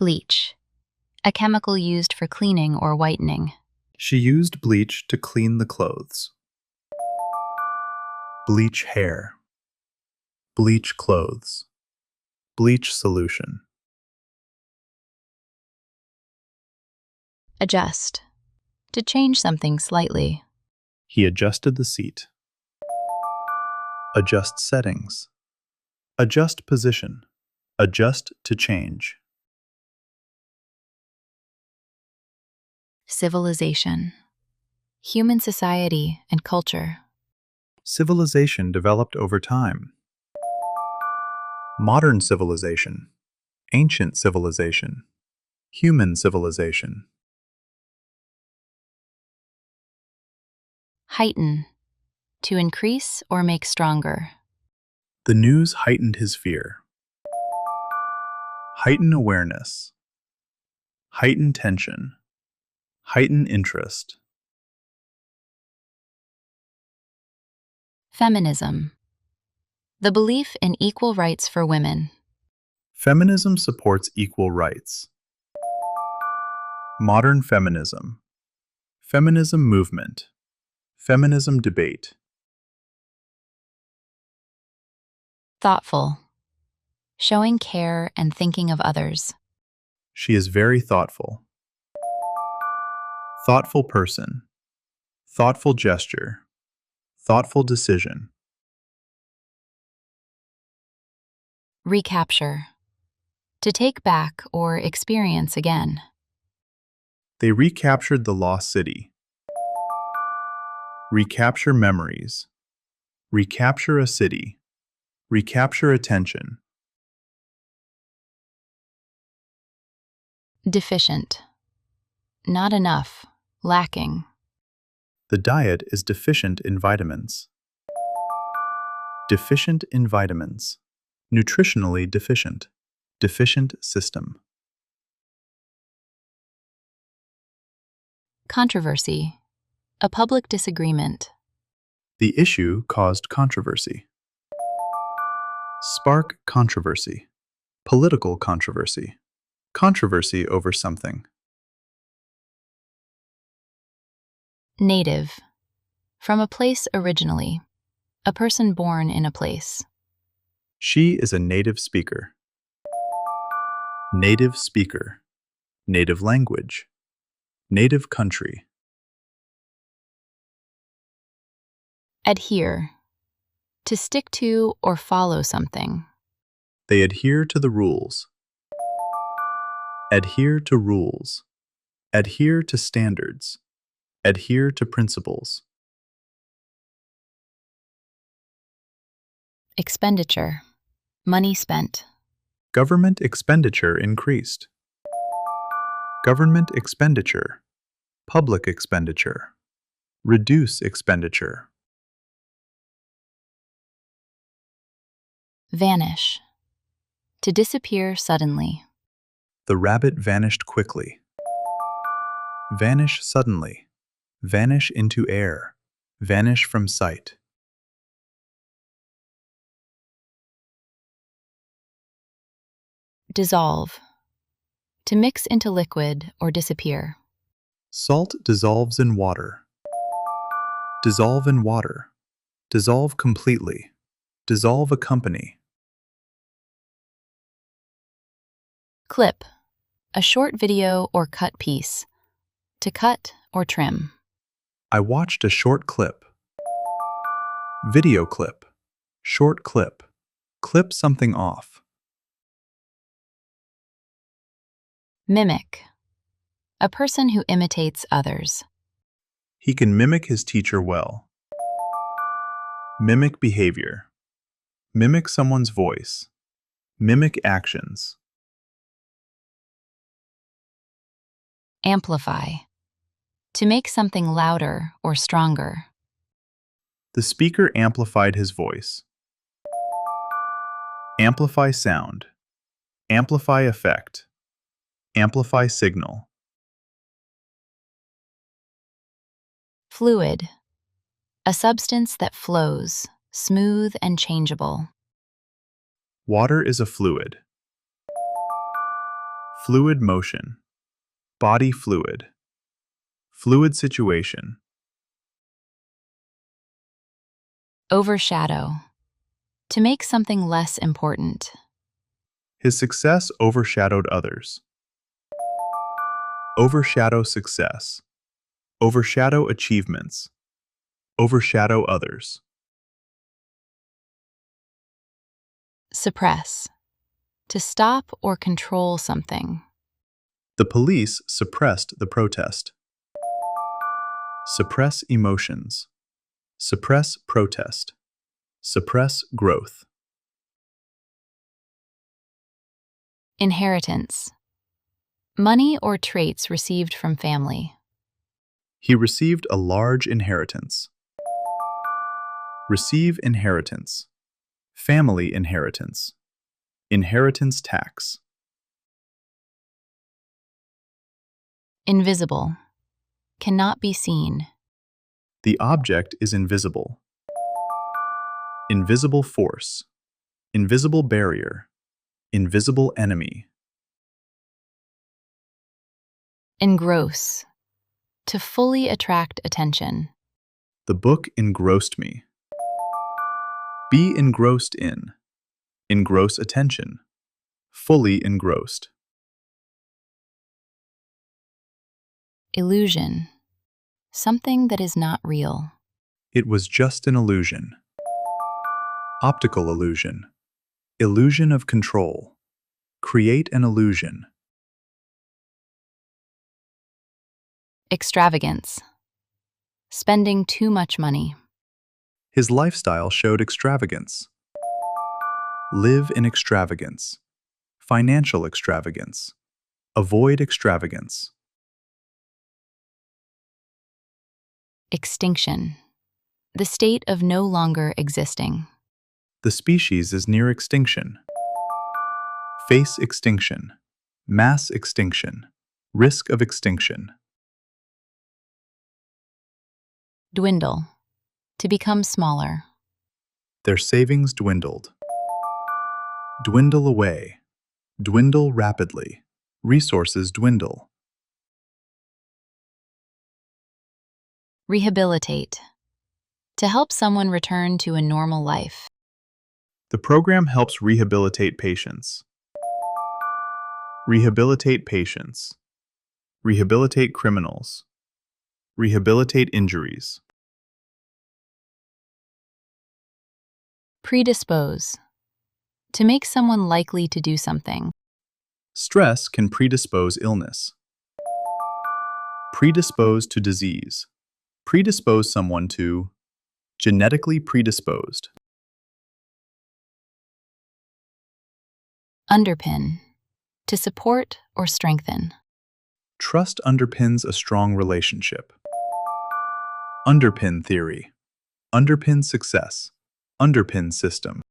Bleach, a chemical used for cleaning or whitening. She used bleach to clean the clothes. Bleach hair. Bleach clothes. Bleach solution. Adjust, to change something slightly. He adjusted the seat. Adjust settings. Adjust position. Adjust to change. Civilization, human society and culture. Civilization developed over time. Modern civilization. Ancient civilization. Human civilization. Heighten, to increase or make stronger. The news heightened his fear. Heighten awareness. Heighten tension. Heighten interest. Feminism, the belief in equal rights for women. Feminism supports equal rights. Modern feminism. Feminism movement. Feminism debate. Thoughtful, showing care and thinking of others. She is very thoughtful. Thoughtful person. Thoughtful gesture. Thoughtful decision. Recapture, to take back or experience again. They recaptured the lost city. Recapture memories. Recapture a city. Recapture attention. Deficient, not enough, lacking. The diet is deficient in vitamins. Deficient in vitamins. Nutritionally deficient. Deficient system. Controversy, a public disagreement. The issue caused controversy. Spark controversy. Political controversy. Controversy over something. Native, from a place originally, a person born in a place. She is a native speaker. Native speaker. Native language. Native country. Adhere, to stick to or follow something. They adhere to the rules. Adhere to rules. Adhere to standards. Adhere to principles. Expenditure, money spent. Government expenditure increased. Government expenditure. Public expenditure. Reduce expenditure. Vanish, to disappear suddenly. The rabbit vanished quickly. Vanish suddenly. Vanish into air. Vanish from sight. Dissolve, to mix into liquid or disappear. Salt dissolves in water. Dissolve in water. Dissolve completely. Dissolve a company. Clip, a short video or cut piece. To cut or trim. I watched a short clip. Video clip. Short clip. Clip something off. Mimic, a person who imitates others. He can mimic his teacher well. Mimic behavior. Mimic someone's voice. Mimic actions. Amplify, to make something louder or stronger. The speaker amplified his voice. Amplify sound. Amplify effect. Amplify signal. Fluid, a substance that flows, smooth and changeable. Water is a fluid. Fluid motion. Body fluid. Fluid situation. Overshadow. To make something less important. His success overshadowed others. Overshadow success. Overshadow achievements. Overshadow others. Suppress. To stop or control something. The police suppressed the protest. Suppress emotions. Suppress protest. Suppress growth. Inheritance. Money or traits received from family. He received a large inheritance. Receive inheritance. Family inheritance. Inheritance tax. Invisible. Cannot be seen. The object is invisible. Invisible force. Invisible barrier. Invisible enemy. Engross. To fully attract attention. The book engrossed me. Be engrossed in. Engross attention. Fully engrossed. Illusion. Something that is not real. It was just an illusion. Optical illusion. Illusion of control. Create an illusion. Extravagance. Spending too much money. His lifestyle showed extravagance. Live in extravagance. Financial extravagance. Avoid extravagance. Extinction. The state of no longer existing. The species is near extinction. Face extinction. Mass extinction. Risk of extinction. Dwindle. To become smaller. Their savings dwindled. Dwindle away. Dwindle rapidly. Resources dwindle. Rehabilitate. To help someone return to a normal life. The program helps rehabilitate patients. Rehabilitate patients. Rehabilitate criminals. Rehabilitate injuries. Predispose. To make someone likely to do something. Stress can predispose illness. Predispose to disease. Predispose someone to. Genetically predisposed. Underpin. To support or strengthen. Trust underpins a strong relationship. Underpin theory. Underpin success. Underpin system.